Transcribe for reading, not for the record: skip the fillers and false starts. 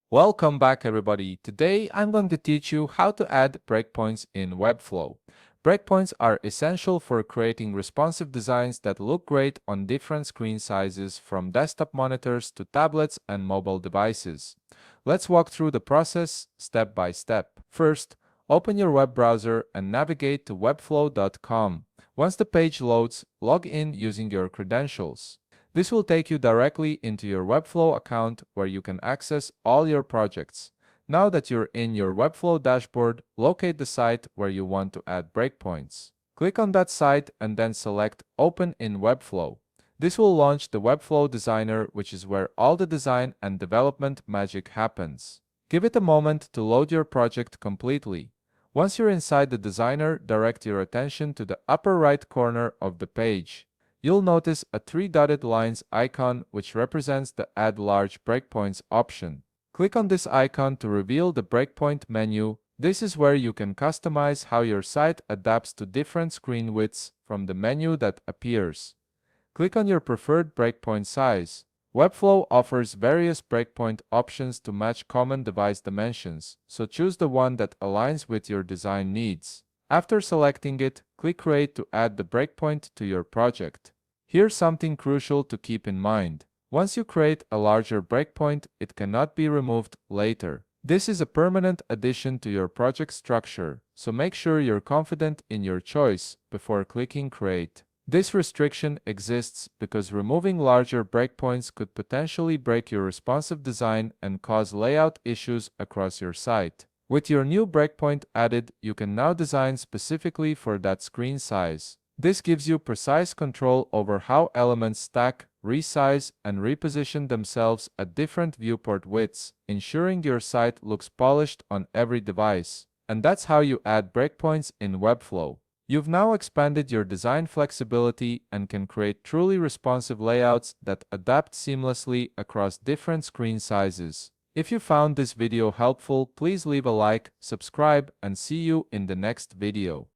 Welcome back everybody. Today I'm going to teach you how to add breakpoints in Webflow. Breakpoints are essential for creating responsive designs that look great on different screen sizes from desktop monitors to tablets and mobile devices. Let's walk through the process step by step. First, open your web browser and navigate to webflow.com. Once the page loads, log in using your credentials. This will take you directly into your Webflow account where you can access all your projects. Now that you're in your Webflow dashboard, locate the site where you want to add breakpoints. Click on that site and then select Open in Webflow. This will launch the Webflow Designer, which is where all the design and development magic happens. Give it a moment to load your project completely. Once you're inside the designer, direct your attention to the upper right corner of the page. You'll notice a three-dotted lines icon which represents the Add Large Breakpoints option. Click on this icon to reveal the breakpoint menu. This is where you can customize how your site adapts to different screen widths from the menu that appears. Click on your preferred breakpoint size. Webflow offers various breakpoint options to match common device dimensions, so choose the one that aligns with your design needs. After selecting it, click Create to add the breakpoint to your project. Here's something crucial to keep in mind. Once you create a larger breakpoint, it cannot be removed later. This is a permanent addition to your project structure, so make sure you're confident in your choice before clicking Create. This restriction exists because removing larger breakpoints could potentially break your responsive design and cause layout issues across your site. With your new breakpoint added, you can now design specifically for that screen size. This gives you precise control over how elements stack, resize, and reposition themselves at different viewport widths, ensuring your site looks polished on every device. And that's how you add breakpoints in Webflow. You've now expanded your design flexibility and can create truly responsive layouts that adapt seamlessly across different screen sizes. If you found this video helpful, please leave a like, subscribe, and see you in the next video.